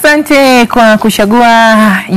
Asante kwa kuchagua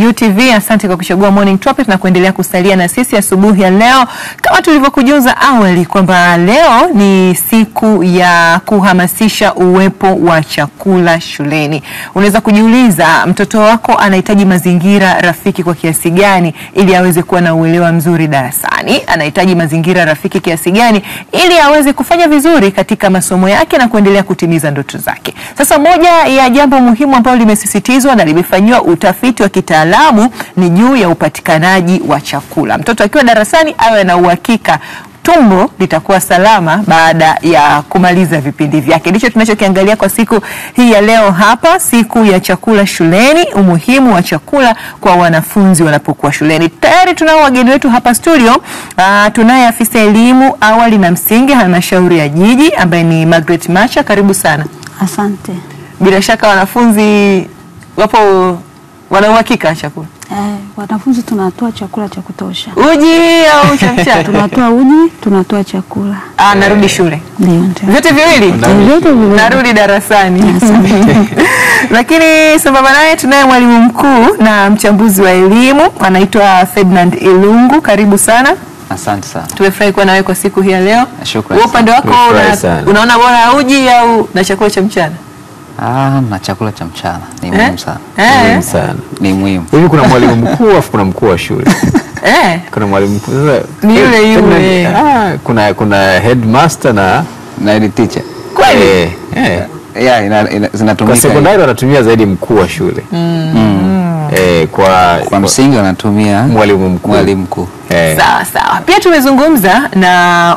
UTV, asante kwa kuchagua Morning Trumpet na kuendelea kusalia na sisi asubuhi ya leo. Kama tulivyokujuza awali kwamba leo ni siku ya kuhamasisha uwepo wa chakula shuleni. Unaweza kujiuliza mtoto wako anahitaji mazingira rafiki kwa kiasi gani ili aweze kuwa na uelewa mzuri darasani? Anahitaji mazingira rafiki kiasi gani ili aweze kufanya vizuri katika masomo yake na kuendelea kutimiza ndoto zake? Sasa moja ya jambo muhimu ambalo limesisitizwa na limefanywa utafiti wa kitaalamu ni juu ya upatikanaji wa chakula. Mtoto akiwa darasani awe na uhakika tumbo litakuwa salama baada ya kumaliza vipindi vyake. Ndicho tunachokiangalia kwa siku hii ya leo hapa, siku ya chakula shuleni, umuhimu wa chakula kwa wanafunzi wanapokuwa shuleni. Tayari tunao wageni wetu hapa studio. Tunaye afisa elimu awali na msingi halmashauri ya jiji ambaye ni Margaret Macha. Karibu sana. Asante. Bila shaka wanafunzi wapo wana uhakika chakula? Wanafunzi tunatoa chakula cha kutosha. Uji au chakula? Tunatoa uji, tunatoa chakula. Narudi shule. Ndio. Vyote viwili? Vyote viwili. Narudi darasani. Lakini sambamba naye tunaye mwalimu mkuu na mchambuzi wa elimu anaitwa Ferdinand Ilungu. Karibu sana. Asante sana. Tumefurahi kuwa nawe kwa siku hii ya leo. Shukrani. Kwa upande wako unaona bora uji au na chakula cha mchana? Na chakula cha mchana ni muhimu sana. Muhimu sana. Ni muhimu. Hivi kuna mwalimu mkuu afu kuna mkuu wa shule. Kuna mwalimu mkuu ni yule. Kuna headmaster na head teacher. Kweli? Zinatumika. Kwa sekondari wanatumia zaidi mkuu wa shule. Kwa msingi wanatumia mwalimu mkuu. Sawa sawa. Pia tumezungumza na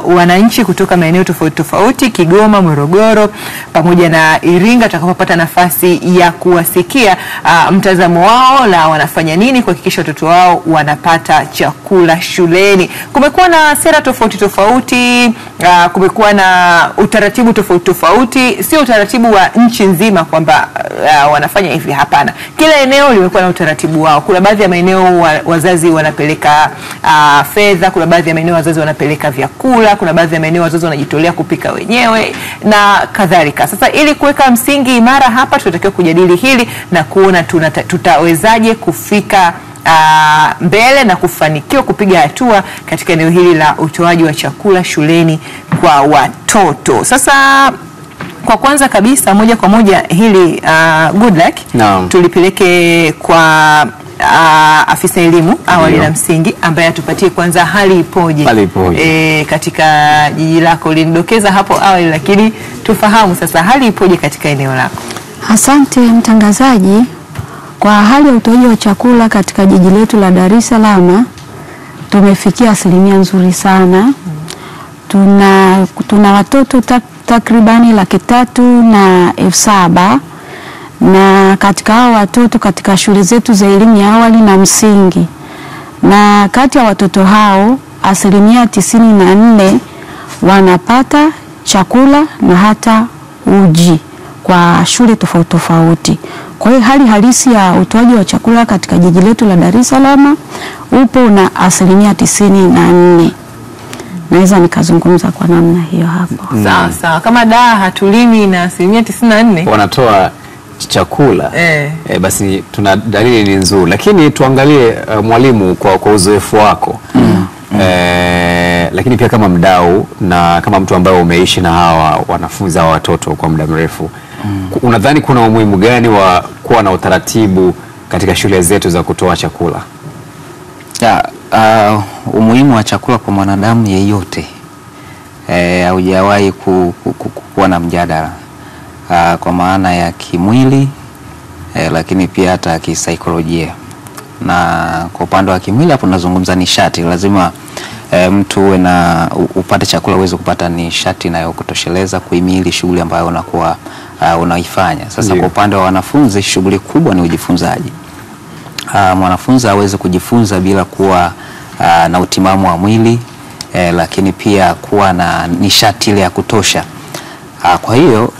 wananchi kutoka maeneo tofauti tofauti, Kigoma, Morogoro pamoja na Iringa, tutakapopata nafasi ya kuwasikia mtazamo wao na wanafanya nini kuhakikisha watoto wao wanapata chakula shuleni. Kumekuwa na sera tofauti tofauti, kumekuwa na utaratibu tofauti tofauti, sio utaratibu wa nchi nzima kwamba wanafanya hivi, hapana. Kila eneo limekuwa na utaratibu wao. Kuna baadhi ya maeneo wazazi wanapeleka fedha, kuna baadhi ya maeneo wazazi wanapeleka vyakula, kuna baadhi ya maeneo wazazi wanajitolea kupika wenyewe na kadhalika. Sasa ili kuweka msingi imara hapa tunatakiwa kujadili hili na kuona tutawezaje kufika mbele na kufanikiwa kupiga hatua katika eneo hili la utoaji wa chakula shuleni kwa watoto. Sasa kwa kwanza kabisa moja kwa moja hili good luck tulipeleke kwa afisa elimu awali na msingi ambaye atupatie kwanza hali ipoje katika jiji lako. Ulinidokeza hapo awali lakini tufahamu sasa hali ipoje katika eneo lako. Asante mtangazaji. Kwa hali ya utoaji wa chakula katika jiji letu la Dar es Salaam tumefikia asilimia nzuri sana. Tuna watoto takribani 307,000 na katika hao watoto katika shule zetu za elimu ya awali na msingi, na kati ya watoto hao asilimia 94 wanapata chakula na hata uji kwa shule tofauti tofauti. Kwa hiyo hali halisi ya utoaji wa chakula katika jiji letu la Dar es Salaam upo na asilimia 94. Naweza nikazungumza kwa namna hiyo hapo. Sawa sawa. Kama hatulimi na asilimia 94 wanatoa chakula basi tuna dalili ni nzuri. Lakini tuangalie mwalimu kwa uzoefu wako lakini pia kama mdau na kama mtu ambaye umeishi na hawa wanafunzi hawa watoto kwa muda mrefu, unadhani kuna umuhimu gani wa kuwa na utaratibu katika shule zetu za kutoa chakula? Umuhimu wa chakula kwa mwanadamu yeyote haujawahi kuwa na mjadala kwa maana ya kimwili lakini pia hata kisaikolojia. Na kwa upande wa kimwili hapo nazungumza nishati. Lazima mtu uwe na upate chakula uweze kupata nishati inayokutosheleza kuhimili shughuli ambayo unakuwa unaifanya. Sasa kwa upande wa wanafunzi shughuli kubwa ni ujifunzaji. Mwanafunzi aweze kujifunza bila kuwa na utimamu wa mwili lakini pia kuwa na nishati ile ya kutosha. Kwa hiyo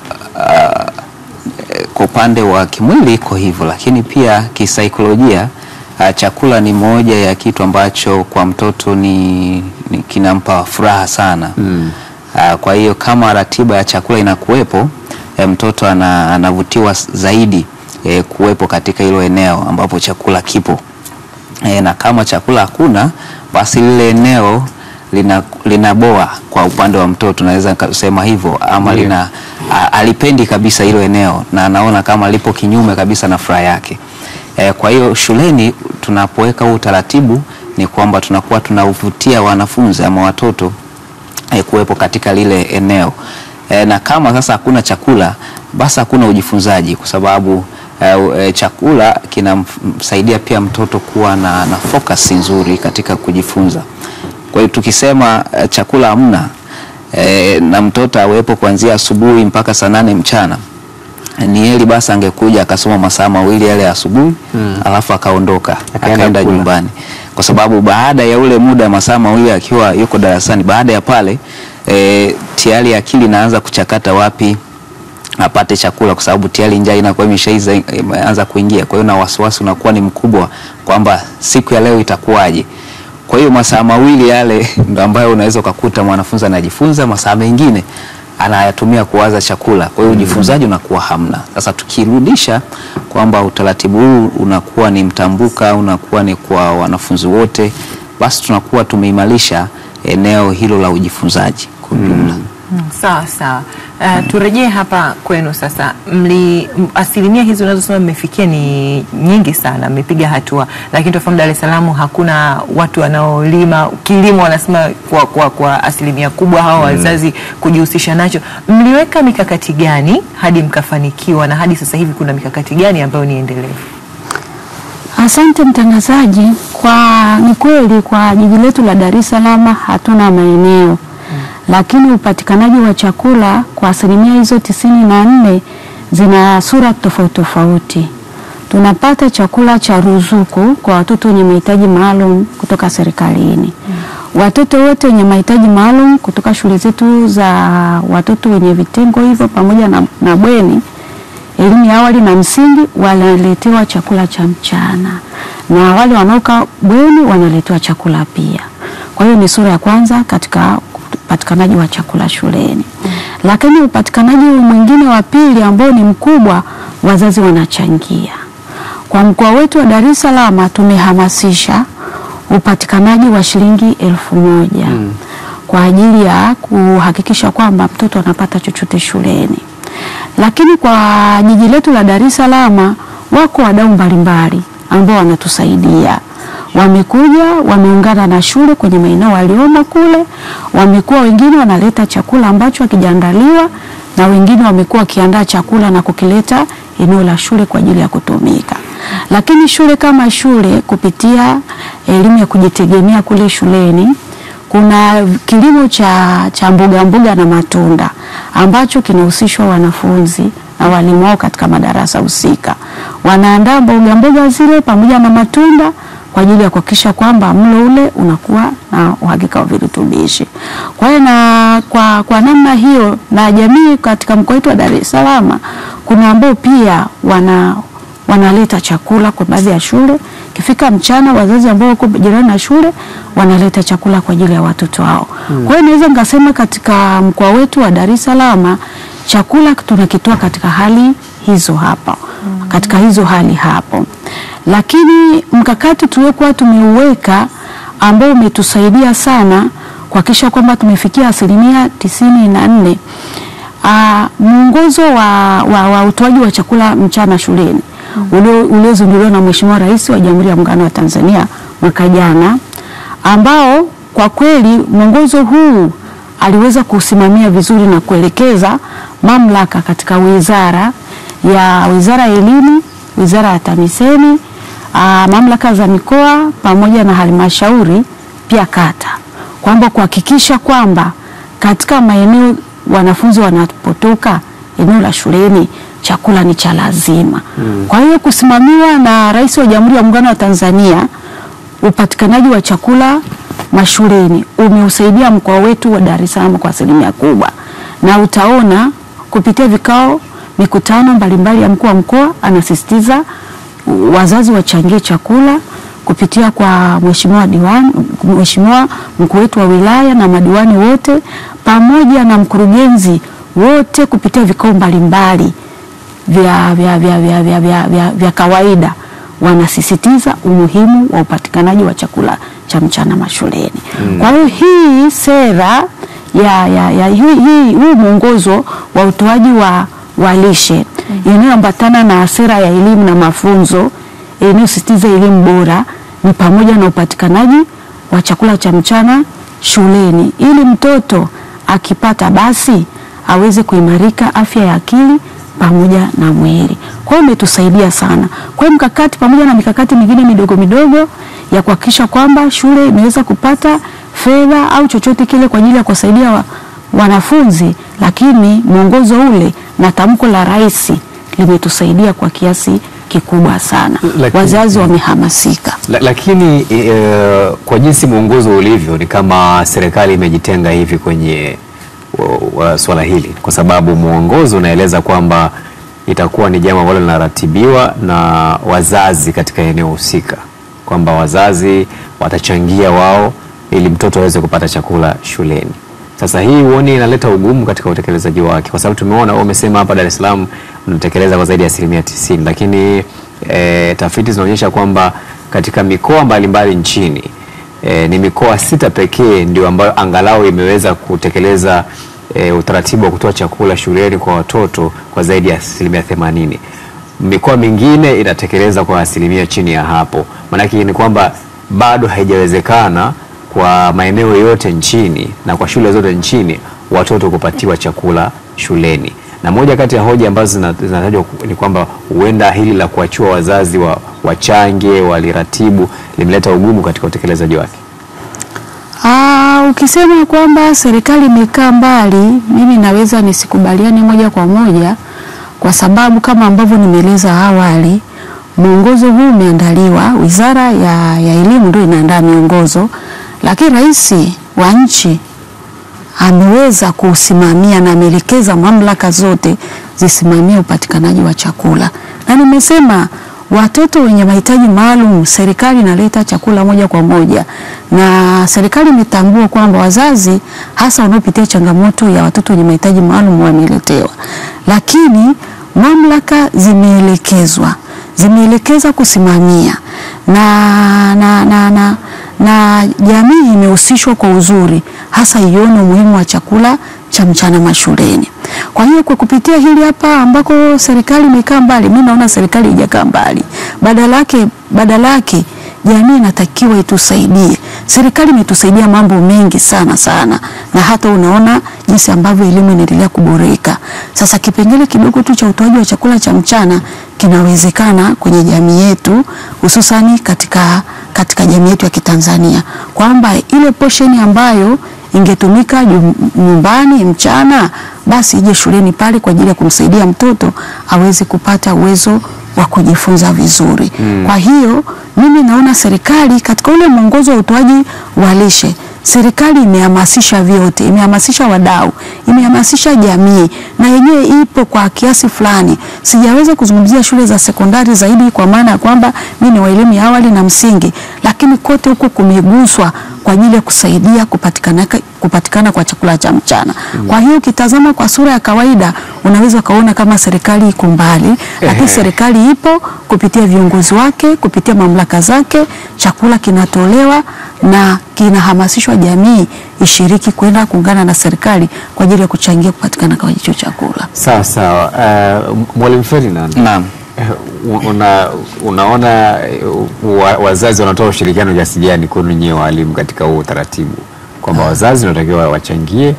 kwa upande wa kimwili iko hivyo, lakini pia kisaikolojia chakula ni moja ya kitu ambacho kwa mtoto ni kinampa furaha sana. Kwa hiyo kama ratiba ya chakula inakuwepo, mtoto anavutiwa zaidi kuwepo katika hilo eneo ambapo chakula kipo. Na kama chakula hakuna, basi lile eneo linaboa kwa upande wa mtoto, naweza kusema hivyo, ama alipendi kabisa hilo eneo na anaona kama lipo kinyume kabisa na furaha yake. Kwa hiyo shuleni tunapoweka huu utaratibu ni kwamba tunakuwa tunauvutia wanafunzi ama watoto kuwepo katika lile eneo. Na kama sasa hakuna chakula, basi hakuna ujifunzaji, kwa sababu chakula kinamsaidia pia mtoto kuwa na focus nzuri katika kujifunza. Kwa hiyo tukisema chakula hamna, na mtoto awepo kuanzia asubuhi mpaka saa 8 mchana, ni heri basi angekuja akasoma masaa mawili yale ya asubuhi, alafu akaondoka akaenda nyumbani, kwa sababu baada ya ule muda masaa mawili akiwa yuko darasani, baada ya pale tayari akili inaanza kuchakata wapi apate chakula, kwa sababu tayari njaa inakuwa imeshaanza kuingia. Kwa hiyo na wasiwasi unakuwa ni mkubwa kwamba siku ya leo itakuwaje. Kwa hiyo masaa mawili yale ndio ambayo unaweza kukuta mwanafunzi anajifunza, masaa mengine anayatumia kuwaza chakula. Kwa hiyo ujifunzaji unakuwa hamna. Sasa tukirudisha kwamba utaratibu huu unakuwa ni mtambuka, unakuwa ni kwa wanafunzi wote, basi tunakuwa tumeimarisha eneo hilo la ujifunzaji kwa jumla. Sawa sawa. Turejee hapa kwenu sasa. Asilimia hizo unazosema mmefikia ni nyingi sana, mmepiga hatua, lakini tofahamu Dar es Salaam hakuna watu wanaolima kilimo, wanasema kwa asilimia kubwa hao wazazi kujihusisha nacho. Mliweka mikakati gani hadi mkafanikiwa, na hadi sasa hivi kuna mikakati gani ambayo ni endelevu? Asante mtangazaji. Ni kweli kwa jiji letu la Dar es Salaam hatuna maeneo, lakini upatikanaji wa chakula kwa asilimia hizo 94 zina sura tofauti tofauti. Tunapata chakula cha ruzuku kwa watoto wenye mahitaji maalum kutoka serikalini. Watoto wote wenye mahitaji maalum kutoka shule zetu za watoto wenye vitengo hivyo pamoja na bweni, elimu ya awali na msingi, wanaletewa chakula cha mchana, na wale wanaoka bweni wanaletewa chakula pia. Kwa hiyo ni sura ya kwanza katika upatikanaji wa chakula shuleni. Lakini upatikanaji mwingine wa pili ambao ni mkubwa, wazazi wanachangia. Kwa mkoa wetu wa Dar es Salaam tumehamasisha upatikanaji wa shilingi 1000 kwa ajili ya kuhakikisha kwamba mtoto anapata chochote shuleni. Lakini kwa jiji letu la Dar es Salaam wako wadau mbalimbali ambao wanatusaidia. Wamekuja, wameungana na shule kwenye maeneo waliomo kule, wamekuwa wengine wanaleta chakula ambacho hakijaandaliwa, na wengine wamekuwa wakiandaa chakula na kukileta eneo la shule kwa ajili ya kutumika. Lakini shule kama shule kupitia elimu ya kujitegemea kule shuleni, kuna kilimo cha mboga na matunda ambacho kinahusishwa wanafunzi na walimu wao katika madarasa husika. Wanaandaa mboga zile pamoja na matunda kwa ajili ya kuhakikisha kwamba mlo ule unakuwa na uhakika wa virutubishi. Kwa hiyo kwa namna hiyo, na jamii katika mkoa wetu wa Dar es Salaam kuna ambao pia wanaleta chakula kwa baadhi ya shule. Kifika mchana, wazazi ambao wako jirani na shule wanaleta chakula kwa ajili ya watoto wao. Kwa hiyo naweza ngasema katika mkoa wetu wa Dar es Salaam chakula tunakitoa katika hali hizo hapa. Katika hizo hali hapo. Lakini mkakati tuliokuwa tumeuweka ambao umetusaidia sana kuhakikisha kwamba tumefikia asilimia 94, mwongozo wa utoaji wa chakula mchana shuleni uliozinduliwa na Mheshimiwa Rais wa Jamhuri ya Muungano wa Tanzania mwaka jana, ambao kwa kweli mwongozo huu aliweza kusimamia vizuri na kuelekeza mamlaka katika wizara ya elimu, wizara ya TAMISEMI, mamlaka za mikoa pamoja na halmashauri pia kata, kwamba kuhakikisha kwamba katika maeneo wanafunzi wanapotoka eneo la shuleni chakula ni cha lazima. Kwa hiyo kusimamiwa na Rais wa Jamhuri ya Muungano wa Tanzania, upatikanaji wa chakula mashuleni umeusaidia mkoa wetu wa Dar es Salaam kwa asilimia kubwa, na utaona kupitia vikao, mikutano mbalimbali ya mkuu wa mkoa anasisitiza wazazi wachangie chakula kupitia kwa Mheshimiwa mkuu wetu wa wilaya na madiwani wote pamoja na mkurugenzi wote, kupitia vikao mbalimbali vya kawaida wanasisitiza umuhimu wa upatikanaji wa chakula cha mchana mashuleni. Kwa hiyo hii sera huu mwongozo wa utoaji wa lishe inayoambatana na sera ya elimu na mafunzo inayosisitiza elimu bora ni pamoja na upatikanaji wa chakula cha mchana shuleni, ili mtoto akipata basi aweze kuimarika afya ya akili pamoja na mwili. Kwa hiyo imetusaidia sana. Kwa hiyo mkakati pamoja na mikakati mingine midogo midogo ya kuhakikisha kwamba shule imeweza kupata fedha au chochote kile kwa ajili ya kusaidia wanafunzi, lakini mwongozo ule na tamko la rais limetusaidia kwa kiasi kikubwa sana. Wazazi wamehamasika. Lakini kwa jinsi mwongozo ulivyo ni kama serikali imejitenga hivi kwenye swala hili, kwa sababu mwongozo unaeleza kwamba itakuwa ni jambo ambalo linaratibiwa na wazazi katika eneo husika, kwamba wazazi watachangia wao ili mtoto aweze kupata chakula shuleni. Sasa hii huoni inaleta ugumu katika utekelezaji wake? Kwa sababu tumeona umesema hapa Dar es Salaam unatekeleza kwa zaidi ya 90%, lakini tafiti zinaonyesha kwamba katika mikoa mbalimbali nchini ni mikoa 6 pekee ndio ambayo angalau imeweza kutekeleza utaratibu wa kutoa chakula shuleni kwa watoto kwa zaidi ya 80%. Mikoa mingine inatekeleza kwa asilimia chini ya hapo. Maanake ni kwamba bado haijawezekana kwa maeneo yote nchini na kwa shule zote nchini watoto kupatiwa chakula shuleni. Na moja kati ya hoja ambazo zinatajwa ni kwamba huenda hili la kuachua wazazi wachange waliratibu limeleta ugumu katika utekelezaji wake. Ukisema kwamba serikali imekaa mbali, mimi naweza nisikubaliane moja kwa moja, kwa sababu kama ambavyo nimeeleza awali, mwongozo huu umeandaliwa, Wizara ya Elimu ndio inaandaa miongozo, lakini rais wa nchi ameweza kusimamia na ameelekeza mamlaka zote zisimamie upatikanaji wa chakula. Na nimesema watoto wenye mahitaji maalum serikali inaleta chakula moja kwa moja, na serikali imetambua kwamba wazazi hasa wanaopitia changamoto ya watoto wenye mahitaji maalum wameletewa, lakini mamlaka zimeelekeza kusimamia na jamii imehusishwa kwa uzuri, hasa ione umuhimu wa chakula cha mchana mashuleni. Kwa hiyo kwa kupitia hili hapa ambako serikali imekaa mbali, mimi naona serikali haijakaa mbali. Badala yake jamii inatakiwa itusaidie. Serikali imetusaidia mambo mengi sana, na hata unaona jinsi ambavyo elimu inaendelea kuboreka. Sasa kipengele kidogo tu cha utoaji wa chakula cha mchana kinawezekana kwenye jamii yetu, hususani katika jamii yetu ya Kitanzania, kwamba ile portion ambayo ingetumika nyumbani mchana basi ije shuleni pale kwa ajili ya kumsaidia mtoto aweze kupata uwezo wa kujifunza vizuri. Kwa hiyo mimi naona serikali katika ule mwongozo wa utoaji wa lishe, serikali imehamasisha vyote, imehamasisha wadau, imehamasisha jamii, na yenyewe ipo kwa kiasi fulani. Sijaweza kuzungumzia shule za sekondari zaidi kwa maana ya kwamba mimi ni wa elimu ya awali na msingi, lakini kote huko kumeguswa kwa ajili ya kusaidia kupatikana kwa chakula cha mchana. Kwa hiyo ukitazama kwa sura ya kawaida unaweza kaona kama serikali iko mbali, lakini serikali ipo kupitia viongozi wake, kupitia mamlaka zake, chakula kinatolewa na kinahamasishwa jamii ishiriki kwenda kuungana na serikali kwa ajili ya kuchangia kupatikana kwa hicho chakula. Sawa. Mwalimu Ferdinand. Naam. Unaona wazazi wanatoa ushirikiano kiasi gani kwenu nyewe walimu katika huo utaratibu, kwamba wazazi wanatakiwa wachangie,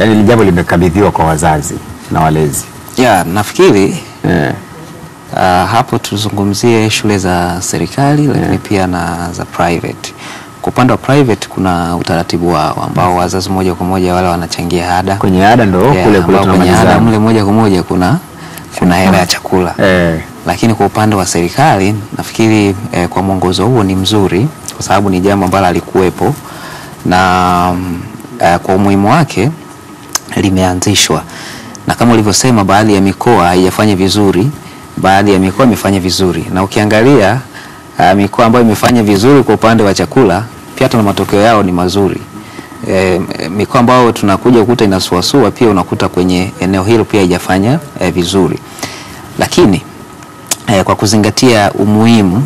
yani jambo limekabidhiwa kwa wazazi na walezi? Nafikiri hapo tuzungumzie shule za serikali, lakini pia na za private. Kwa upande wa private kuna utaratibu wao ambao wazazi moja kwa moja wale wanachangia ada. Kwenye ada ndo kule kwenye ada mle moja kwa moja kuna hela ya chakula. Lakini kwa upande wa serikali nafikiri kwa mwongozo huo ni mzuri, kwa sababu ni jambo ambalo alikuwepo na kwa umuhimu wake limeanzishwa, na kama ulivyosema baadhi ya mikoa haijafanya vizuri, baadhi ya mikoa imefanya vizuri, na ukiangalia mikoa ambayo imefanya vizuri kwa upande wa chakula pia hata na matokeo yao ni mazuri. Mikoa ambayo tunakuja kukuta inasuasua pia unakuta kwenye eneo hilo pia haijafanya vizuri. lakini kwa kuzingatia umuhimu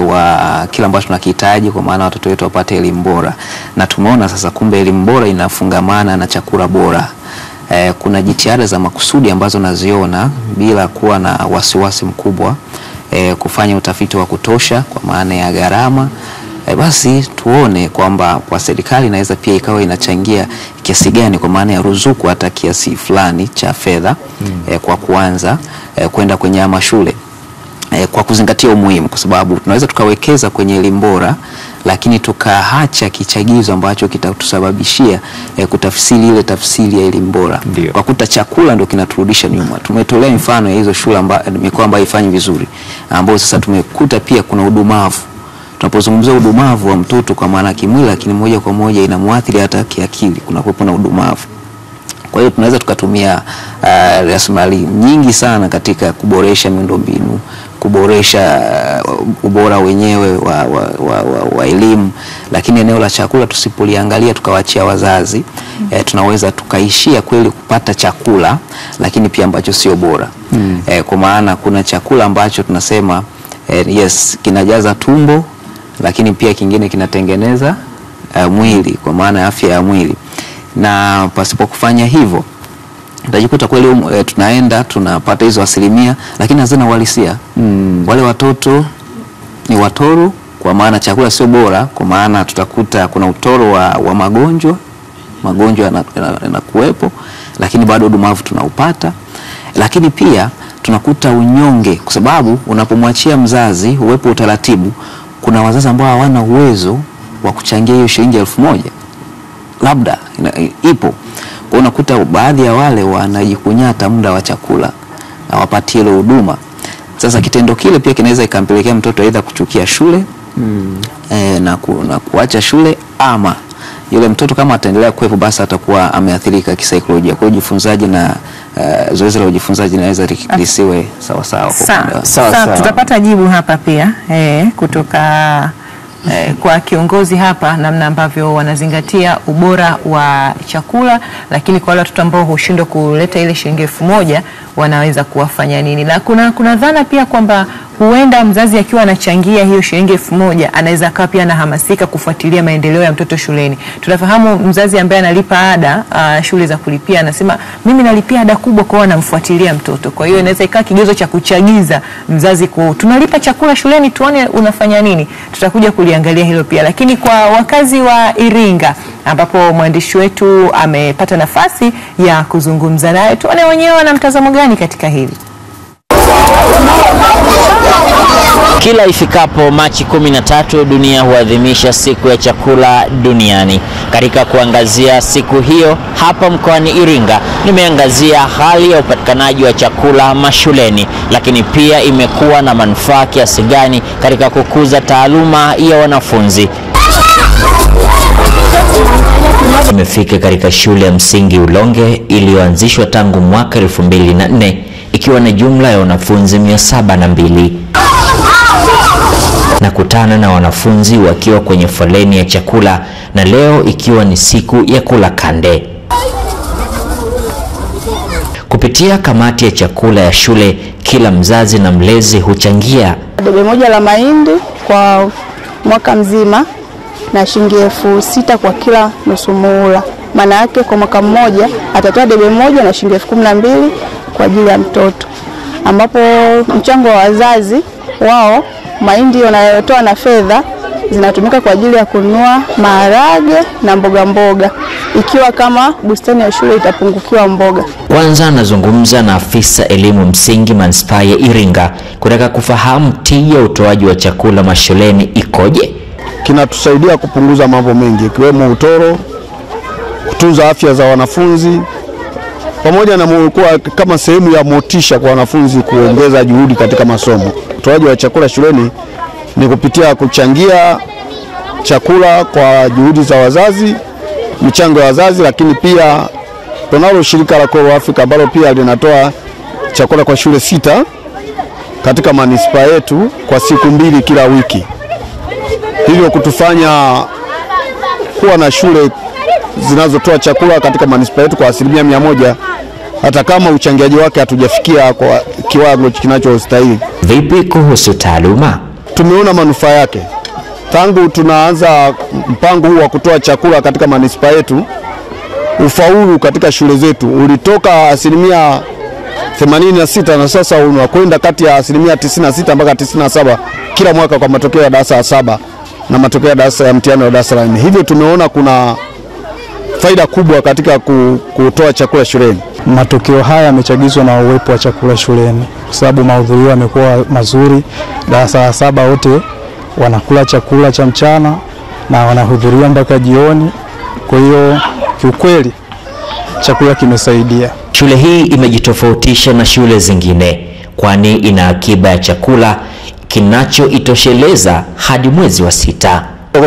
wa kila ambacho tunakihitaji, kwa maana watoto wetu wapate elimu bora, na tumeona sasa kumbe elimu bora inafungamana na chakula bora. Kuna jitihada za makusudi ambazo naziona bila kuwa na wasiwasi mkubwa, kufanya utafiti wa kutosha kwa maana ya gharama. Basi tuone kwamba kwa serikali inaweza pia ikawa inachangia kiasi gani kwa maana ya ruzuku, hata kiasi fulani cha fedha kwa kuanza kwenda kwenye mashule, kwa kuzingatia umuhimu, kwa sababu tunaweza tukawekeza kwenye elimu bora lakini tukaacha kichagizo ambacho kitatusababishia kutafsiri ile tafsiri ya elimu bora, kwa kuta chakula ndio kinaturudisha nyuma. Tumetolea mfano ya hizo shule mikoa ambayo haifanyi vizuri, ambao sasa tumekuta pia kuna udumavu. Tunapozungumzia udumavu wa mtoto kwa maana kimwili, lakini moja kwa moja inamuathiri hata kiakili, kuna kuwepo na udumavu. Kwa hiyo tunaweza tukatumia rasilimali nyingi sana katika kuboresha miundombinu, kuboresha ubora wenyewe wa elimu, lakini eneo la chakula tusipoliangalia tukawaachia wazazi, tunaweza tukaishia kweli kupata chakula lakini pia ambacho sio bora. Kwa maana kuna chakula ambacho tunasema yes, kinajaza tumbo, lakini pia kingine kinatengeneza mwili, kwa maana afya ya mwili, na pasipo kufanya hivyo utajikuta kweli tunaenda tunapata hizo asilimia lakini hazina uhalisia. Wale watoto ni watoro, kwa maana chakula sio bora, kwa maana tutakuta kuna utoro wa magonjwa yanakuwepo, lakini bado udumavu tunaupata. Lakini pia tunakuta unyonge, kwa sababu unapomwachia mzazi uwepo utaratibu, kuna wazazi ambao hawana uwezo wa kuchangia hiyo shilingi 1000 labda ipo. Kwa unakuta baadhi ya wale wanajikunyata muda wa chakula na wapatie ile huduma. Sasa kitendo kile pia kinaweza ikampelekea mtoto aidha kuchukia shule na kuacha shule, ama yule mtoto kama ataendelea kuwepo basi atakuwa ameathirika kisaikolojia. Kwa ujifunzaji na zoezi la ujifunzaji linaweza lisiwe sawa sawa. Sawa, tutapata jibu hapa pia kutoka kwa kiongozi hapa, namna ambavyo wanazingatia ubora wa chakula, lakini kwa wale watoto ambao hushindwa kuleta ile shilingi 1000 wanaweza kuwafanya nini. Na kuna dhana pia kwamba huenda mzazi akiwa anachangia hiyo shilingi 1000 anaweza akawa pia anahamasika kufuatilia maendeleo ya mtoto shuleni. Tunafahamu mzazi ambaye analipa ada shule za kulipia anasema mimi nalipia ada kubwa, kwa anamfuatilia mtoto. Kwa hiyo inaweza ikawa kigezo cha kuchagiza mzazi tunalipa chakula shuleni, tuone unafanya nini. Tutakuja kuliangalia hilo pia. Lakini kwa wakazi wa Iringa ambapo mwandishi wetu amepata nafasi ya kuzungumza naye, tuone wenyewe wana mtazamo gani katika hili. Kila ifikapo Machi 13 dunia huadhimisha siku ya chakula duniani. Katika kuangazia siku hiyo hapa mkoani Iringa, nimeangazia hali ya upatikanaji wa chakula mashuleni, lakini pia imekuwa na manufaa kiasi gani katika kukuza taaluma ya wanafunzi. Nimefika katika shule ya msingi Ulonge iliyoanzishwa tangu mwaka 2004 ikiwa na jumla ya wanafunzi 702. Nakutana na wanafunzi wakiwa kwenye foleni ya chakula, na leo ikiwa ni siku ya kula kande. Kupitia kamati ya chakula ya shule, kila mzazi na mlezi huchangia debe moja la mahindi kwa mwaka mzima na shilingi 6000 kwa kila nusu muhula. Maana yake kwa mwaka mmoja atatoa debe moja na shilingi 12000 kwa ajili ya mtoto, ambapo mchango wa wazazi wao mahindi wanayotoa na fedha zinatumika kwa ajili ya kununua maharage na mboga, ikiwa kama bustani ya shule itapungukiwa mboga. Kwanza nazungumza na afisa elimu msingi manispaa ya Iringa kutaka kufahamu tija utoaji wa chakula mashuleni ikoje. Kinatusaidia kupunguza mambo mengi ikiwemo utoro, kutunza afya za wanafunzi, pamoja na kuwa kama sehemu ya motisha kwa wanafunzi kuongeza juhudi katika masomo. Utoaji wa chakula shuleni ni kupitia kuchangia chakula kwa juhudi za wazazi, michango ya wazazi, lakini pia tunalo shirika la Koro Africa ambalo pia linatoa chakula kwa shule 6 katika manispaa yetu kwa siku 2 kila wiki. Hivyo kutufanya kuwa na shule zinazotoa chakula katika manispaa yetu kwa 100%, hata kama uchangiaji wake hatujafikia kwa kiwango kinachostahili. Vipi kuhusu taaluma? Tumeona manufaa yake. Tangu tunaanza mpango huu wa kutoa chakula katika manispaa yetu, ufaulu katika shule zetu ulitoka 86% na sasa unakwenda kati ya 96% mpaka 97% kila mwaka kwa matokeo ya darasa la 7 na matokeo ya darasa ya mtihani wa darasa la 4. Hivyo tumeona kuna faida kubwa katika kutoa chakula shuleni. Matokeo haya yamechagizwa na uwepo wa chakula shuleni, kwa sababu mahudhurio yamekuwa mazuri. Darasa la 7 wote wanakula chakula cha mchana na wanahudhuria mpaka jioni. Kwa hiyo kiukweli chakula kimesaidia. Shule hii imejitofautisha na shule zingine kwani ina akiba ya chakula kinachoitosheleza hadi mwezi wa 6.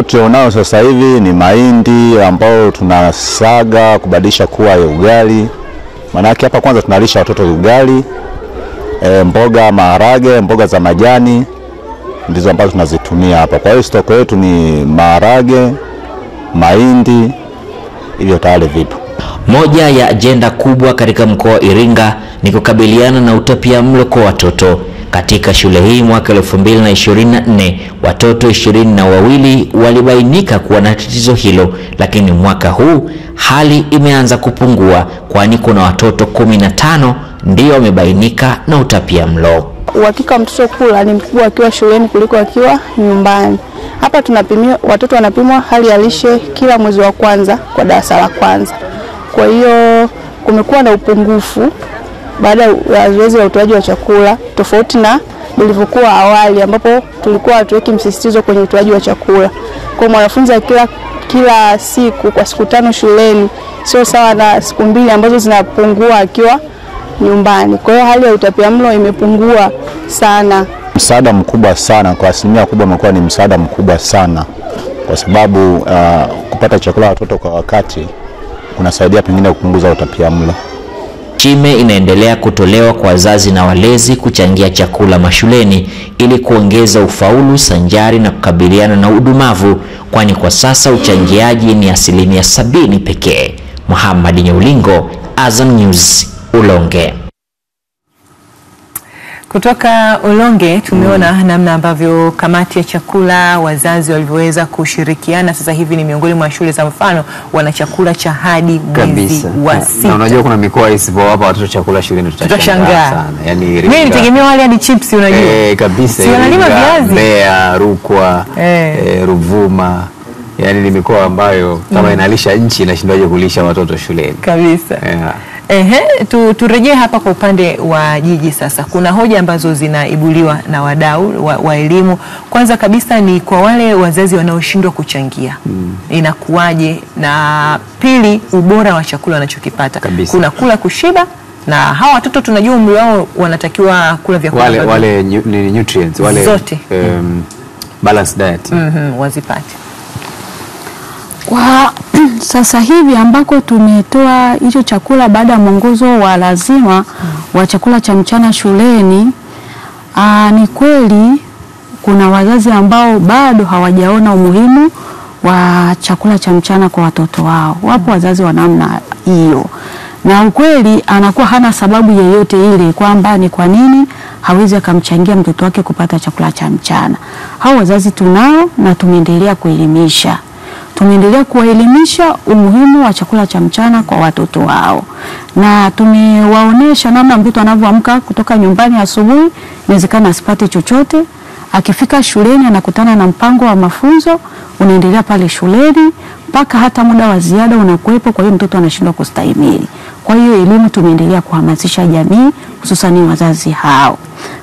Tulionao sasa hivi ni mahindi ambao tunasaga kubadilisha kuwa ugali. Maana yake hapa kwanza tunalisha watoto ugali, mboga, maharage, mboga za majani ndizo ambazo tunazitumia hapa. Kwa hiyo stoko yetu ni maharage, mahindi, hivyo tayari vipo. Moja ya ajenda kubwa katika mkoa wa Iringa ni kukabiliana na utapiamlo kwa watoto. Katika shule hii mwaka 2024 watoto 22 walibainika kuwa na tatizo hilo, lakini mwaka huu hali imeanza kupungua kwani kuna watoto 15 ndio wamebainika na utapiamlo. Uhakika wa mtoto kula ni mkubwa akiwa shuleni kuliko akiwa nyumbani. Hapa tunapimia watoto wanapimwa hali ya lishe kila mwezi wa kwanza kwa darasa la kwanza. Kwa hiyo kumekuwa na upungufu baada ya zoezi la utoaji wa chakula tofauti na ilivyokuwa awali ambapo tulikuwa hatuweki msisitizo kwenye utoaji wa chakula. Kwa mwanafunzi kila siku kwa siku 5 shuleni sio sawa na siku 2 ambazo zinapungua akiwa nyumbani. Kwa hiyo hali ya utapiamlo imepungua sana. Msaada mkubwa sana kwa asilimia kubwa umekuwa ni msaada mkubwa sana kwa sababu kupata chakula watoto kwa wakati kunasaidia pengine kupunguza utapiamlo. Shime inaendelea kutolewa kwa wazazi na walezi kuchangia chakula mashuleni ili kuongeza ufaulu sanjari na kukabiliana na udumavu, kwani kwa sasa uchangiaji ni 70% pekee. Muhammad Nyaulingo, Azam News, Ulonge. Kutoka Ulonge tumeona namna ambavyo kamati ya chakula wazazi walivyoweza kushirikiana. Sasa hivi ni miongoni mwa shule za mfano wana chakula cha hadi mwezi wa 6. Na unajua kuna mikoa isipowapa watoto chakula shuleni tutashangaa sana. Yaani mimi nitegemea wale hadi chips unajua. Kabisa. Si wanalima viazi. Mbeya, Rukwa, Ruvuma. Yaani ni mikoa ambayo kama inalisha nchi inashindwaje kulisha watoto shuleni. Kabisa. Turejee hapa kwa upande wa jiji sasa. Kuna hoja ambazo zinaibuliwa na wadau wa elimu. Kwanza kabisa ni kwa wale wazazi wanaoshindwa kuchangia. Inakuwaje? Na pili, ubora wa chakula wanachokipata. Kuna kula kushiba na hawa watoto tunajua umri wao wanatakiwa kula vyakula wale nutrients wale zote balanced diet wazipate. Kwa sasa hivi ambako tumetoa hicho chakula baada ya mwongozo wa lazima wa chakula cha mchana shuleni, ni kweli kuna wazazi ambao bado hawajaona umuhimu wa chakula cha mchana kwa watoto wao. Wapo wazazi wa namna hiyo. Na ukweli anakuwa hana sababu yoyote ile kwamba ni kwa nini hawezi akamchangia mtoto wake kupata chakula cha mchana. Hao wazazi tunao na tumeendelea kuelimisha. Tumeendelea kuwaelimisha umuhimu wa chakula cha mchana kwa watoto wao. Na tumewaonesha namna mtoto anavyoamka kutoka nyumbani asubuhi, inawezekana asipate chochote. Akifika shuleni anakutana na mpango wa mafunzo, unaendelea pale shuleni mpaka hata muda wa ziada unakuwepo, kwa hiyo mtoto anashindwa kustahimili. Kwa hiyo elimu tumeendelea kuhamasisha jamii, hususan wazazi hao.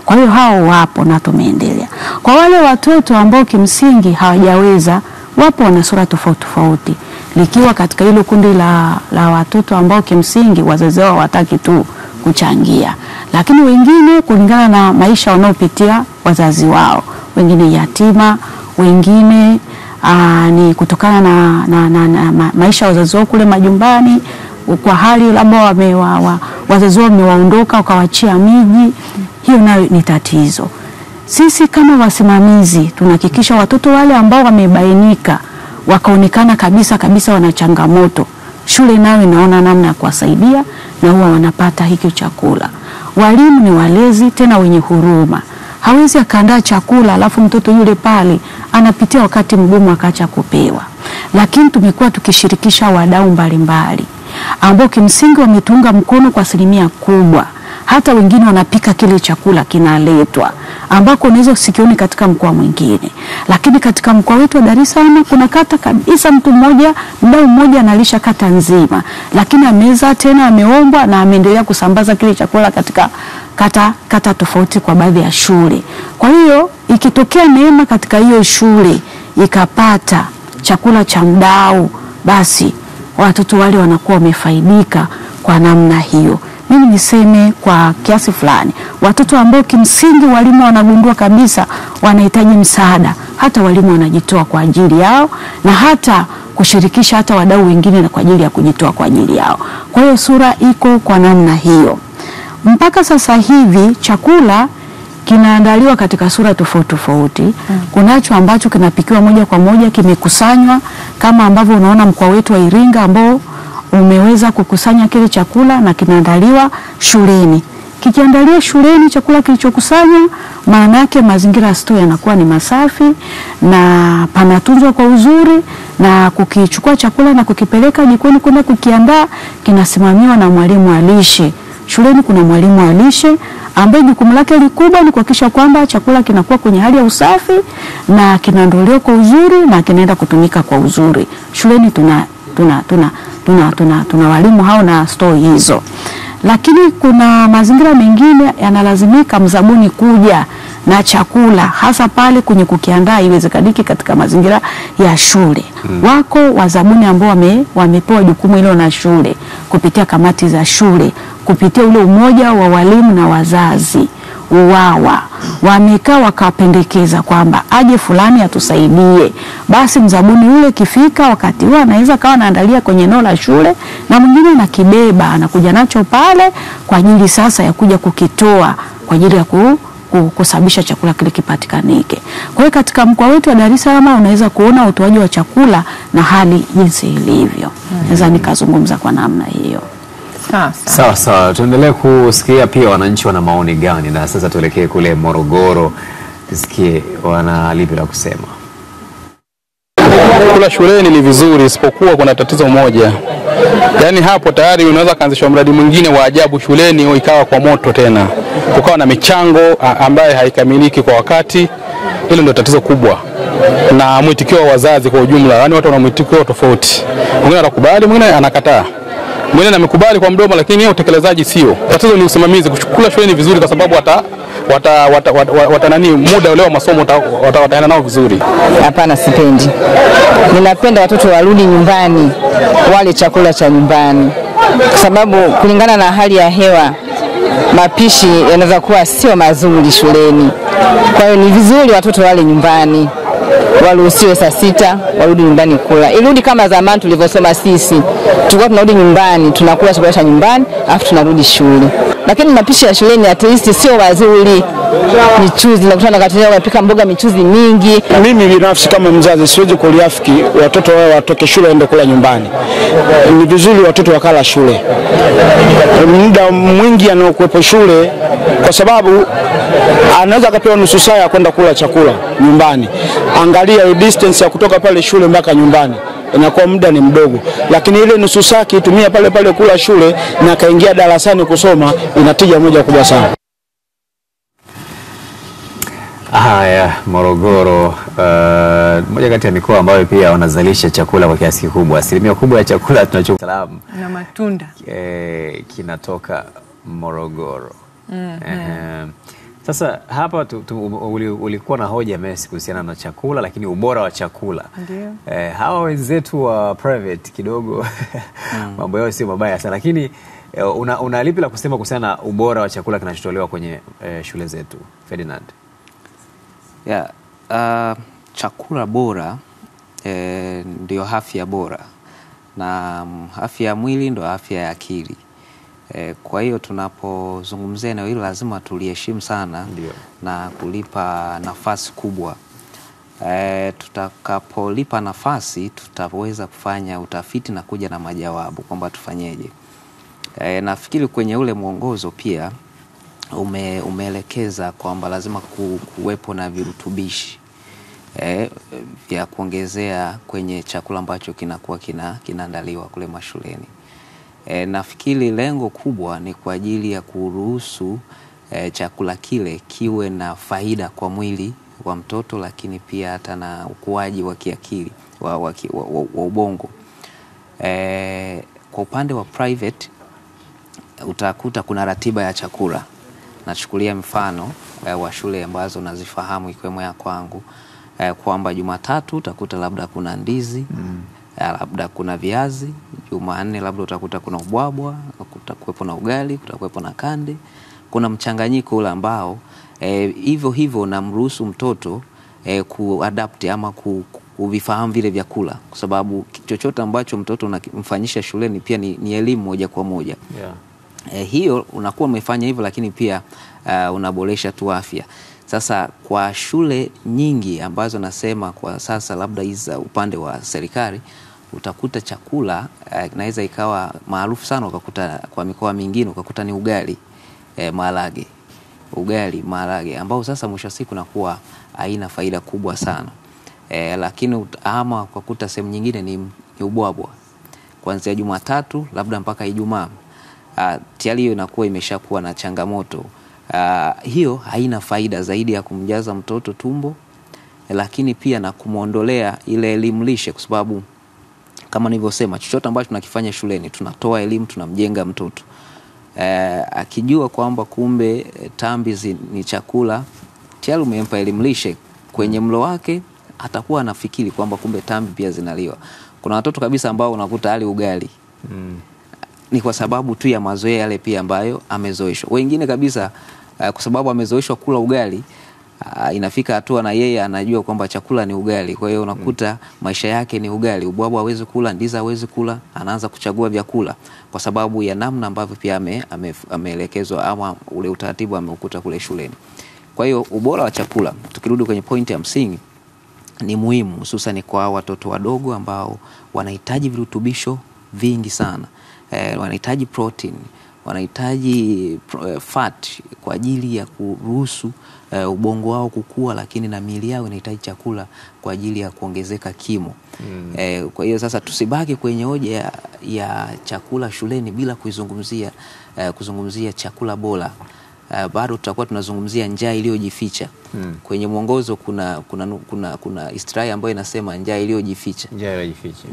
Kwa hiyo hao wapo na tumeendelea. Kwa wale watoto ambao kimsingi hawajaweza, wapo na sura tofauti tofauti. Likiwa katika hilo kundi la watoto ambao kimsingi wazazi wao hawataki tu kuchangia. Lakini wengine kulingana na maisha wanaopitia wazazi wao. Wengine yatima, wengine ni kutokana na maisha wazazi wao kule majumbani, kwa hali labda wazazi wao wamewaondoka wakawachia miji, hiyo nayo ni tatizo. Sisi kama wasimamizi tunahakikisha watoto wale ambao wamebainika wakaonekana kabisa wana changamoto, shule nayo inaona namna ya kuwasaidia na huwa wanapata hiki chakula. Walimu ni walezi tena wenye huruma. Hawezi akaandaa chakula alafu mtoto yule pale anapitia wakati mgumu akaacha kupewa. Lakini tumekuwa tukishirikisha wadau mbalimbali ambao kimsingi wametunga mkono kwa asilimia kubwa. Hata wengine wanapika kile chakula kinaletwa ambako unaweza usikioni katika mkoa mwingine. Lakini katika mkoa wetu wa Dar es Salaam kuna kata kabisa mtu mmoja, mdau mmoja analisha kata nzima. Lakini ameza tena ameombwa na ameendelea kusambaza kile chakula katika kata tofauti kwa baadhi ya shule. Kwa hiyo ikitokea neema katika hiyo shule ikapata chakula cha mdau, basi watoto wale wanakuwa wamefaidika kwa namna hiyo. Mimi niseme kwa kiasi fulani, watoto ambao kimsingi walimu wanagundua kabisa wanahitaji msaada, hata walimu wanajitoa kwa ajili yao na hata kushirikisha hata wadau wengine na kwa ajili ya kujitoa kwa ajili yao. Kwa hiyo sura iko kwa namna hiyo. Mpaka sasa hivi chakula kinaandaliwa katika sura tofauti tofauti. Kunacho ambacho kinapikiwa moja kwa moja, kimekusanywa kama ambavyo unaona mkoa wetu wa Iringa ambao umeweza kukusanya kile chakula na kinaandaliwa shuleni. Kikiandaliwa shuleni chakula kilichokusanywa, maana yake mazingira ya store yanakuwa ni masafi na panatunzwa kwa uzuri, na kukichukua chakula na kukipeleka jikoni kwenda kukiandaa kinasimamiwa na mwalimu wa lishe. Shuleni kuna mwalimu wa lishe ambaye jukumu lake likubwa ni kuhakikisha kwamba chakula kinakuwa kwenye hali ya usafi na kinaandaliwa kwa uzuri na kinaenda kutumika kwa uzuri. Shuleni tuna walimu hao na store hizo. Lakini kuna mazingira mengine yanalazimika mzabuni kuja na chakula hasa pale kwenye kukiandaa iwezekaniki katika mazingira ya shule. Wako wazabuni ambao wamepewa jukumu hilo na shule kupitia kamati za shule, kupitia ule umoja wa walimu na wazazi UWAWA. Wamekaa wakapendekeza kwamba aje fulani atusaidie. Basi mzabuni yule kifika wakati huo anaweza kawa anaandalia kwenye eneo la shule na mwingine anakibeba anakuja nacho pale kwa ajili sasa ya kuja kukitoa kwa ajili ya kusababisha chakula kile kipatikanike. Kwa hiyo katika mkoa wetu wa Dar es Salaam unaweza kuona utoaji wa chakula na hali jinsi ilivyo. Naweza nikazungumza kwa namna hiyo. Sawa, tuendelee kusikia pia wananchi wana maoni gani, na sasa tuelekee kule Morogoro tusikie wana lipi la kusema. Kula shuleni ni vizuri, isipokuwa kuna tatizo moja. Yaani hapo tayari unaweza kaanzishwa mradi mwingine wa ajabu shuleni ikawa kwa moto tena. Kukawa na michango ambaye haikamiliki kwa wakati. Hilo ndio tatizo kubwa. Na mwitikio wa wazazi kwa ujumla, yani watu wana mwitikio tofauti. Mwingine anakubali, mwingine anakataa. Mwingine amekubali kwa mdomo lakini utekelezaji sio. Tatizo ni usimamizi. Kula shuleni ni vizuri kwa sababu muda ule wa masomo wataenda nao vizuri. Hapana, sipendi. Ninapenda watoto warudi nyumbani wale chakula cha nyumbani, kwa sababu kulingana na hali ya hewa mapishi yanaweza kuwa sio mazuri shuleni. Kwa hiyo ni vizuri watoto wale nyumbani, waruhusiwe saa 6 warudi nyumbani kula. Irudi kama zamani tulivyosoma sisi. Tulikuwa tunarudi nyumbani, tunakula chakula cha nyumbani, afu tunarudi shule. Lakini mapishi ya shuleni at least sio mazuri. Michuzi, nakutana wakati leo wanapika mboga michuzi mingi. Mimi binafsi kama mzazi siwezi kuliafiki watoto wao watoke shule waende kula nyumbani. Ni vizuri watoto wakala shule. Muda mwingi anaokuepo shule kwa sababu anaweza akapewa nusu saa ya kwenda kula chakula nyumbani. Angalia distance ya kutoka pale shule mpaka nyumbani, inakuwa muda ni mdogo, lakini ile nusu saa kitumia pale pale kula shule na kaingia darasani kusoma, inatija moja kubwa sana. Haya, Morogoro moja kati ya mikoa ambayo pia wanazalisha chakula kwa kiasi kikubwa. Asilimia kubwa ya chakula tunachokula na matunda kinatoka Morogoro. Sasa hapa ulikuwa na hoja Messi kuhusiana na chakula, lakini ubora wa chakula. Hawa wenzetu wa private kidogo mambo yao sio mabaya sana, lakini una lipi la kusema kuhusiana na ubora wa chakula kinachotolewa kwenye shule zetu, Ferdinand? Chakula bora ndio afya bora, na afya ya mwili ndio afya ya akili. Kwa hiyo tunapozungumzia eneo hili lazima tuliheshimu sana na kulipa nafasi kubwa. tutakapolipa nafasi tutaweza kufanya utafiti na kuja na majawabu kwamba tufanyeje. Nafikiri kwenye ule mwongozo pia umeelekeza kwamba lazima kuwepo na virutubishi vya kuongezea kwenye chakula ambacho kinakuwa kinaandaliwa kule mashuleni. Nafikiri lengo kubwa ni kwa ajili ya kuruhusu chakula kile kiwe na faida kwa mwili wa mtoto, lakini pia hata na ukuaji wa kiakili wa ubongo. Kwa upande wa private utakuta kuna ratiba ya chakula. Nachukulia mfano wa shule ambazo nazifahamu ikiwemo ya kwangu, kwamba Jumatatu utakuta labda kuna ndizi, labda kuna viazi, Jumanne labda utakuta kuna ubwabwa, kutakuwepo na ugali, kutakuwepo na kande. Kuna mchanganyiko ule ambao hivyo namruhusu mtoto kuadapt ama kuvifahamu vile vyakula, kwa sababu chochote ambacho mtoto unamfanyisha shuleni pia ni elimu moja kwa moja. Hiyo unakuwa umefanya hivyo, lakini pia unaboresha tu afya. Sasa kwa shule nyingi ambazo nasema kwa sasa labda hizi upande wa serikali, utakuta chakula inaweza ikawa maarufu sana, ukakuta kwa mikoa mingine ukakuta ni ugali maharage ambao sasa mwisho siku nakuwa haina faida kubwa sana. Lakini ama ukakuta sehemu nyingine ni ubwabwa kuanzia Jumatatu labda mpaka Ijumaa. Tayari hiyo inakuwa imeshakuwa na changamoto. Hiyo haina faida zaidi ya kumjaza mtoto tumbo, lakini pia na kumuondolea ile elimu lishe, kwa sababu kama nilivyosema, chochote ambacho tunakifanya shuleni tunatoa elimu, tunamjenga mtoto. Akijua kwamba kumbe tambi ni chakula, tayari umempa elimu lishe kwenye mlo wake, atakuwa anafikiri kwamba kumbe tambi pia zinaliwa. Kuna watoto kabisa ambao unakuta hali ugali ni kwa sababu tu ya mazoea yale pia ambayo amezoeshwa. Wengine kabisa kwa sababu amezoeshwa kula ugali, inafika hatua na yeye anajua kwamba chakula ni ugali. Kwa hiyo unakuta maisha yake ni ugali, ubwabwa hawezi kula, ndizi hawezi kula, anaanza kuchagua vyakula kwa sababu ya namna ambavyo pia ameelekezwa ama ule utaratibu ameukuta kule shuleni. Kwa hiyo ubora wa chakula, tukirudi kwenye pointi ya msingi, ni muhimu hususan kwa watoto wadogo ambao wanahitaji virutubisho vingi sana. Wanahitaji protein, wanahitaji fat kwa ajili ya kuruhusu ubongo wao kukua, lakini na miili yao inahitaji chakula kwa ajili ya kuongezeka kimo. Kwa hiyo sasa tusibaki kwenye hoja ya chakula shuleni bila kuzungumzia chakula bora. Bado tutakuwa tunazungumzia njaa iliyojificha. Kwenye mwongozo kuna istilahi ambayo inasema njaa iliyojificha.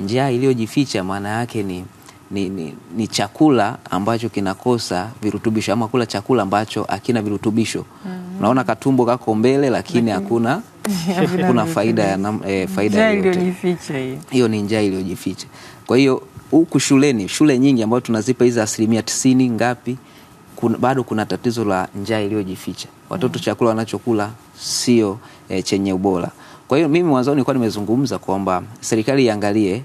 Njaa iliyojificha maana yake ni chakula ambacho kinakosa virutubisho, ama kula chakula ambacho hakina virutubisho. Unaona katumbo kako mbele lakini hakuna faida yoyote. Hiyo ni njaa iliyojificha. Kwa hiyo huku shuleni, shule nyingi ambazo tunazipa hizo 90% ngapi, bado kuna tatizo la njaa iliyojificha. Watoto chakula wanachokula sio chenye ubora. Kwa hiyo mimi mwanzo nilikuwa nimezungumza kwamba serikali iangalie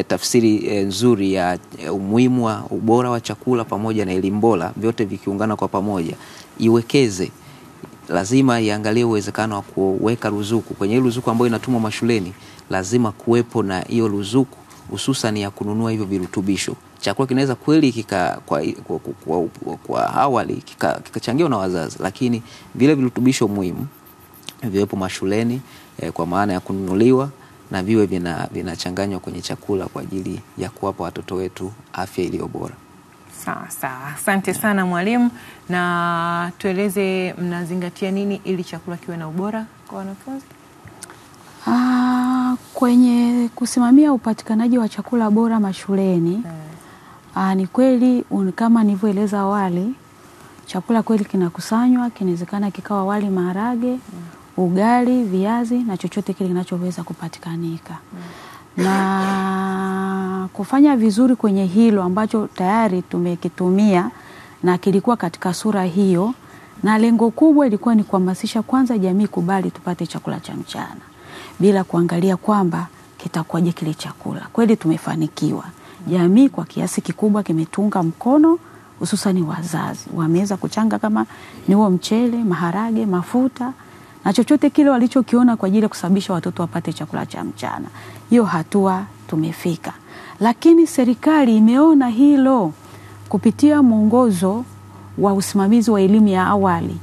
tafsiri nzuri ya umuhimu wa ubora wa chakula pamoja na elimu bora, vyote vikiungana kwa pamoja. Iwekeze, lazima iangalie uwezekano wa kuweka ruzuku. Kwenye ile ruzuku ambayo inatumwa mashuleni, lazima kuwepo na hiyo ruzuku hususan ya kununua hivyo virutubisho. Chakula kinaweza kweli kwa awali kikachangiwa na wazazi, lakini vile virutubisho muhimu viwepo mashuleni kwa maana ya kununuliwa na viwe vinachanganywa kwenye chakula kwa ajili ya kuwapa watoto wetu afya iliyo bora. Sawa. Asante sana mwalimu, na tueleze mnazingatia nini ili chakula kiwe na ubora kwa wanafunzi? Kwenye kusimamia upatikanaji wa chakula bora mashuleni, ni kweli kama nilivyoeleza awali, chakula kweli kinakusanywa, kinawezekana kikawa wali maharage, ugali, viazi na chochote kile kinachoweza kupatikanika. Na kufanya vizuri kwenye hilo ambacho tayari tumekitumia na kilikuwa katika sura hiyo, na lengo kubwa ilikuwa ni kuhamasisha kwanza jamii kubali tupate chakula cha mchana bila kuangalia kwamba kitakuwaje kile chakula. Kweli tumefanikiwa. Jamii kwa kiasi kikubwa kimetunga mkono, hususani wazazi wameweza kuchanga kama ni huo mchele, maharage, mafuta na chochote kile walichokiona kwa ajili ya kusababisha watoto wapate chakula cha mchana. Hiyo hatua tumefika. Lakini serikali imeona hilo kupitia mwongozo wa usimamizi wa elimu ya awali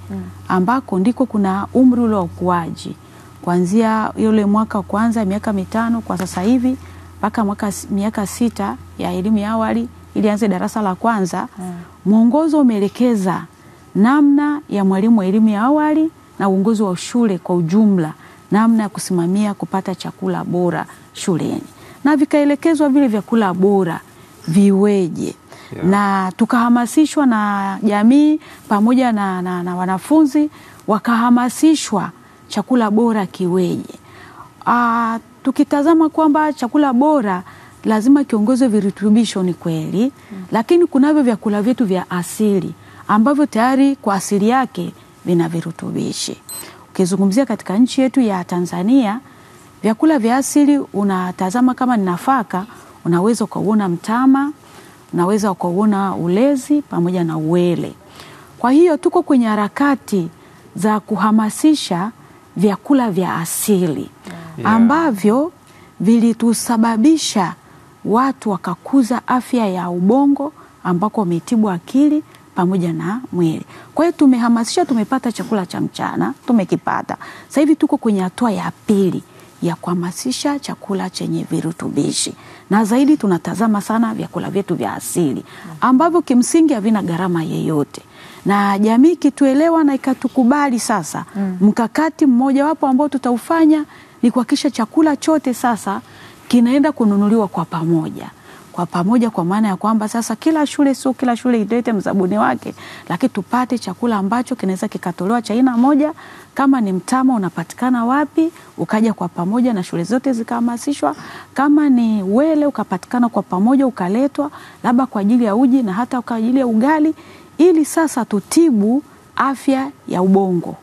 ambako ndiko kuna umri ule wa ukuaji kuanzia yule mwaka wa kwanza miaka 5 kwa sasa hivi mpaka miaka 6 ya elimu ya awali ili anze darasa la kwanza. Mwongozo umeelekeza namna ya mwalimu wa elimu ya awali na uongozi wa shule kwa ujumla namna ya kusimamia kupata chakula bora shuleni, na vikaelekezwa vile vyakula bora viweje. Na tukahamasishwa na jamii pamoja na wanafunzi wakahamasishwa chakula bora kiweje. Tukitazama kwamba chakula bora lazima kiongozwe virutubisho, ni kweli, lakini kunavyo vyakula vyetu vya asili ambavyo tayari kwa asili yake vina virutubishi. Ukizungumzia katika nchi yetu ya Tanzania, vyakula vya asili unatazama kama ni nafaka, unaweza ukauona mtama, unaweza ukauona ulezi pamoja na uwele. Kwa hiyo tuko kwenye harakati za kuhamasisha vyakula vya asili ambavyo vilitusababisha watu wakakuza afya ya ubongo ambako wametibu akili pamoja na mwili. Kwa hiyo tumehamasisha, tumepata chakula cha mchana, tumekipata. Sasa hivi tuko kwenye hatua ya pili ya kuhamasisha chakula chenye virutubishi. Na zaidi tunatazama sana vyakula vyetu vya asili ambavyo kimsingi havina gharama yeyote. Na jamii kituelewa na ikatukubali sasa, mkakati mmoja wapo ambao tutaufanya ni kuhakikisha chakula chote sasa kinaenda kununuliwa kwa pamoja. Kwa pamoja kwa maana ya kwamba sasa kila shule ilete mzabuni wake, lakini tupate chakula ambacho kinaweza kikatolewa cha aina moja. Kama ni mtama unapatikana wapi, ukaja kwa pamoja na shule zote zikahamasishwa. Kama ni wele ukapatikana kwa pamoja ukaletwa labda kwa ajili ya uji na hata kwa ajili ya ugali, ili sasa tutibu afya ya ubongo.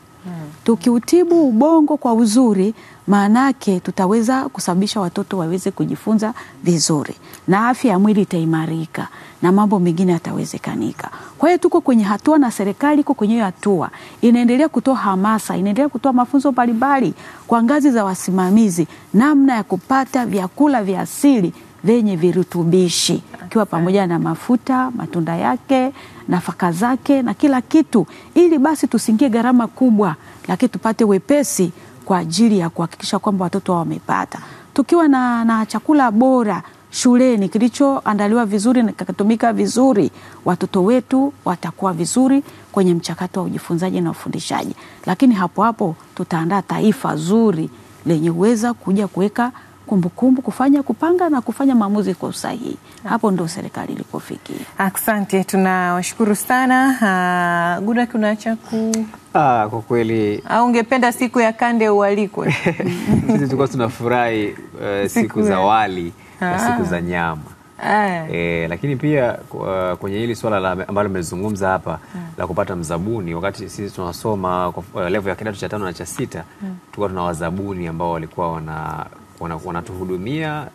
Tukiutibu ubongo kwa uzuri, maanake tutaweza kusababisha watoto waweze kujifunza vizuri na afya ya mwili itaimarika na mambo mengine yatawezekanika. Kwa hiyo tuko kwenye hatua na serikali iko kwenye hatua, inaendelea kutoa hamasa, inaendelea kutoa mafunzo mbalimbali kwa ngazi za wasimamizi namna ya kupata vyakula vya asili vyenye virutubishi, kiwa pamoja na mafuta, matunda yake, nafaka zake na kila kitu, ili basi tusingie gharama kubwa, lakini tupate wepesi kwa ajili ya kuhakikisha kwamba watoto wao wamepata. Tukiwa na chakula bora shuleni kilichoandaliwa vizuri na kikatumika vizuri, watoto wetu watakuwa vizuri kwenye mchakato wa ujifunzaji na ufundishaji. Lakini hapo tutaandaa taifa zuri lenye uweza kuja kuweka kumbukumbu, kupanga na kufanya maamuzi kwa usahihi. Hapo ndo serikali ilipofikia. Asante, tunawashukuru sana. Guda, kunaacha kwa kweli au ungependa siku ya kande ualikwe? Sisi tulikuwa tunafurahi siku za wali na siku za nyama. Lakini pia kwenye hili swala ambalo mmezungumza hapa la kupata mzabuni, wakati sisi tunasoma kwa level ya kidato cha 5 na cha 6, tulikuwa tuna wazabuni ambao walikuwa wanatuhudumia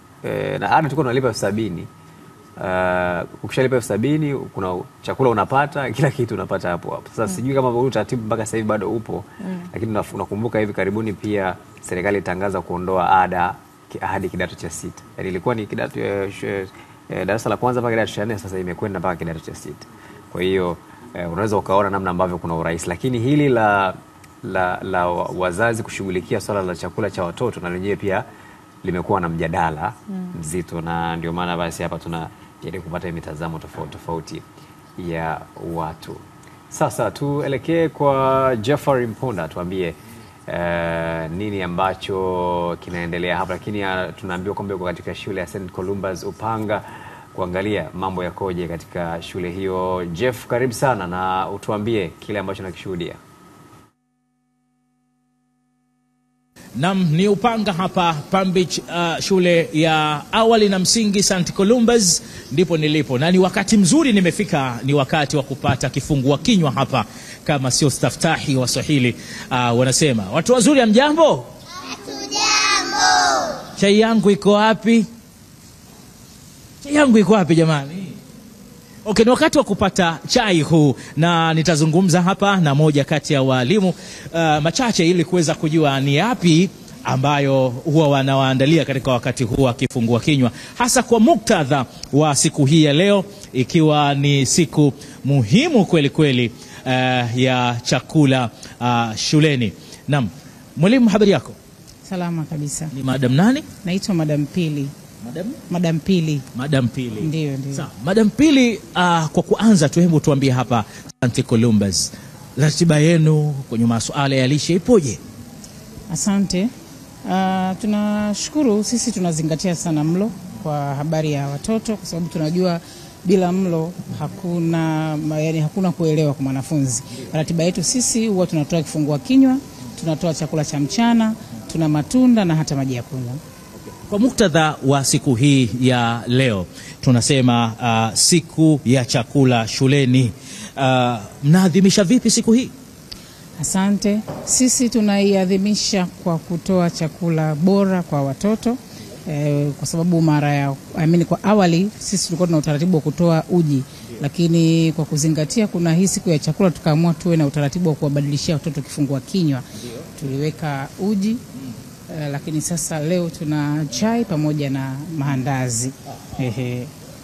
na ada tulikuwa tunalipa 70. Ukishalipa 70 kuna chakula unapata, kila kitu unapata hapo. Sasa sijui kama huu utaratibu mpaka sasa hivi bado upo, lakini unakumbuka hivi karibuni pia serikali itangaza kuondoa ada hadi kidato cha 6. Yaani ilikuwa ni kidato darasa la kwanza mpaka kidato cha 4, sasa imekwenda mpaka kidato cha 6. Kwa hiyo unaweza ukaona namna ambavyo kuna urahisi, lakini hili la wazazi kushughulikia swala la chakula cha watoto na lenyewe pia limekuwa na mjadala mzito, na ndio maana basi hapa tunajaribu kupata mitazamo tofauti ya watu. Sasa tuelekee kwa Jeffrey Mponda, tuambie nini ambacho kinaendelea hapa, lakini tunaambiwa kwamba yuko katika shule ya St. Columbus Upanga kuangalia mambo yakoje katika shule hiyo. Jeff, karibu sana na utuambie kile ambacho nakishuhudia. Nam, ni Upanga hapa Palm Beach, shule ya awali na msingi St. Columbus ndipo nilipo, na ni wakati mzuri nimefika, ni wakati wa kupata kifungua kinywa hapa, kama sio staftahi wa Swahili wanasema. Watu wazuri, hamjambo? Hatujambo. Chai yangu iko wapi? Chai yangu iko wapi jamani? Okay, ni wakati wa kupata chai huu na nitazungumza hapa na moja kati ya walimu machache ili kuweza kujua ni yapi ambayo huwa wanawaandalia katika wakati huu wa kifungua kinywa, hasa kwa muktadha wa siku hii ya leo, ikiwa ni siku muhimu kweli kweli ya chakula shuleni. Naam, mwalimu, habari yako? Salama kabisa. Ni Madam nani? Naitwa Madam Pili. Madam Pili. Madam Pili. Ndio. Sawa. Madam Pili, kwa kuanza tu hebu tuambie hapa St. Columbus, ratiba yenu kwenye masuala ya lishe ipoje? Asante. Tunashukuru, sisi tunazingatia sana mlo kwa habari ya watoto, kwa sababu tunajua bila mlo hakuna kuelewa kwa mwanafunzi. Ratiba yetu sisi huwa tunatoa kifungua kinywa, tunatoa chakula cha mchana, tuna matunda na hata maji ya kunywa. Kwa muktadha wa siku hii ya leo, tunasema siku ya chakula shuleni. Mnaadhimisha vipi siku hii? Asante. Sisi tunaiadhimisha kwa kutoa chakula bora kwa watoto. Kwa sababu kwa awali sisi tulikuwa tuna utaratibu wa kutoa uji, lakini kwa kuzingatia kuna hii siku ya chakula tukaamua tuwe na utaratibu wa kuwabadilishia watoto kifungua kinywa. Tuliweka uji, lakini sasa leo tuna chai pamoja na maandazi.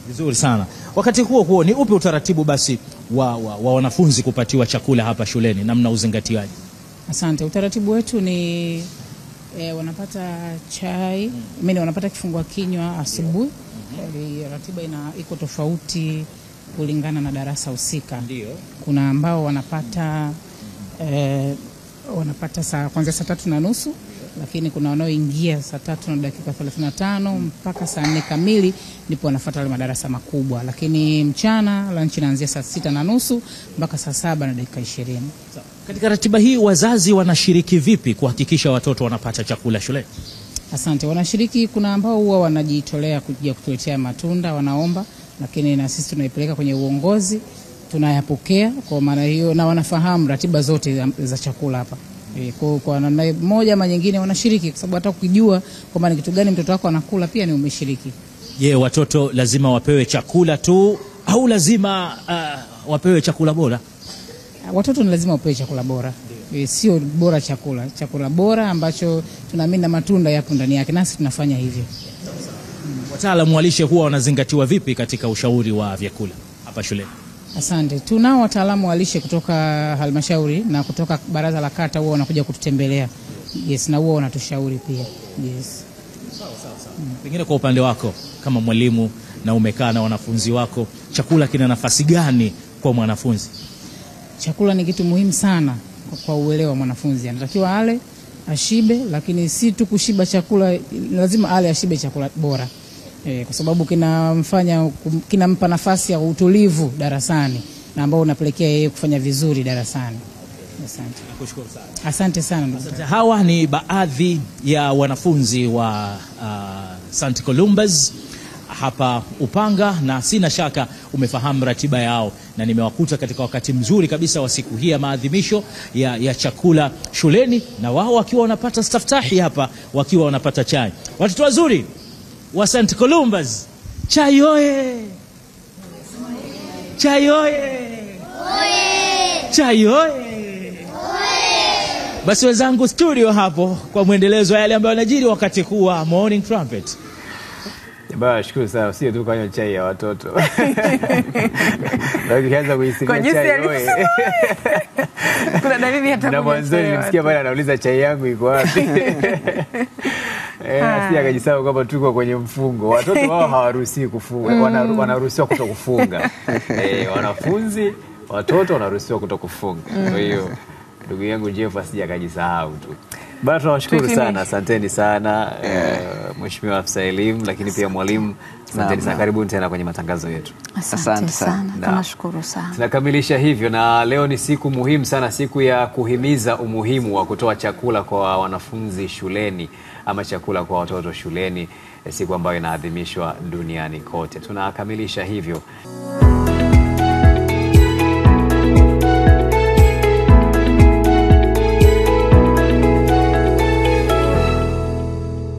Vizuri sana. Wakati huo ni upi utaratibu basi wa wanafunzi kupatiwa chakula hapa shuleni, namna uzingatiaji? Asante. Utaratibu wetu ni wanapata chai, wanapata kifungua kinywa asubuhi. Ratiba iko tofauti kulingana na darasa husika. Ndio. Kuna ambao wanapata kuanzia saa 3:30, lakini kuna wanaoingia saa 3:35 mpaka saa 4 kamili ndipo wanafuata wale madarasa makubwa. Lakini mchana lunch inaanzia saa 6:30 mpaka saa 7:20. Katika ratiba hii wazazi wanashiriki vipi kuhakikisha watoto wanapata chakula shuleni? Asante. Wanashiriki, kuna ambao huwa wanajitolea kuja kutuletea matunda, wanaomba, lakini na sisi tunaipeleka kwenye uongozi, tunayapokea kwa maana hiyo, na wanafahamu ratiba zote za chakula hapa. Kwa namna moja ama nyingine wanashiriki, kwa sababu hata ukijua kwamba ni kitu gani mtoto wako anakula pia ni umeshiriki. Je, watoto lazima wapewe chakula tu au lazima wapewe chakula bora? Watoto ni lazima wapewe chakula bora. Sio bora chakula bora ambacho tunaamini na matunda yapo ndani yake, nasi tunafanya hivyo. Wataalamu wa lishe huwa wanazingatiwa vipi katika ushauri wa vyakula hapa shuleni? Asante. Tunao wataalamu wa lishe kutoka halmashauri na kutoka baraza la kata, huwa wanakuja kututembelea. Yes, na huwa wanatushauri pia. Yes. Sawa. Pengine kwa upande wako kama mwalimu na umekaa na wanafunzi wako, chakula kina nafasi gani kwa mwanafunzi? Chakula ni kitu muhimu sana kwa uelewa wa mwanafunzi. Anatakiwa ale, ashibe, lakini si tu kushiba chakula, lazima ale ashibe chakula bora. Kwa sababu kinampa nafasi ya utulivu darasani na ambao unapelekea yeye kufanya vizuri darasani. Asante. Nakushukuru sana. Asante sana ndugu. Hawa ni baadhi ya wanafunzi wa St. Columbus hapa Upanga, na sina shaka umefahamu ratiba yao, na nimewakuta katika wakati mzuri kabisa wa siku hii ya maadhimisho ya chakula shuleni, na wao wakiwa wanapata staftahi hapa, wakiwa wanapata chai. Watoto wazuri wa St. Columbus, chai oye! Chai oye! Chai oye! Basi wenzangu studio hapo kwa mwendelezo wa yale ambayo yanajiri wakati huu wa Morning Trumpet. Baba, shukuru sana. Sio tu kanywa chai ya watoto. Ndio kianza kuisikia chai oye. Kuna dalili hata na mwanzo nilimsikia bwana anauliza chai yangu iko wapi. Asi akajisahau kwamba tuko kwenye mfungo. Watoto wao hawaruhusiwi kufunga, wanaruhusiwa kutokufunga. Wanafunzi, watoto wanaruhusiwa kutokufunga. Kwa hiyo ndugu yangu Jeff asije akajisahau tu. Bwana, tunawashukuru sana, asanteni sana Mheshimiwa Afisa Elimu, lakini pia mwalimu, asanteni sana. Karibuni tena kwenye matangazo yetu. Asante sana. Tunashukuru sana. Tunakamilisha hivyo, na leo ni siku muhimu sana, siku ya kuhimiza umuhimu wa kutoa chakula kwa wanafunzi shuleni ama chakula kwa watoto shuleni, siku ambayo inaadhimishwa duniani kote. Tunakamilisha hivyo.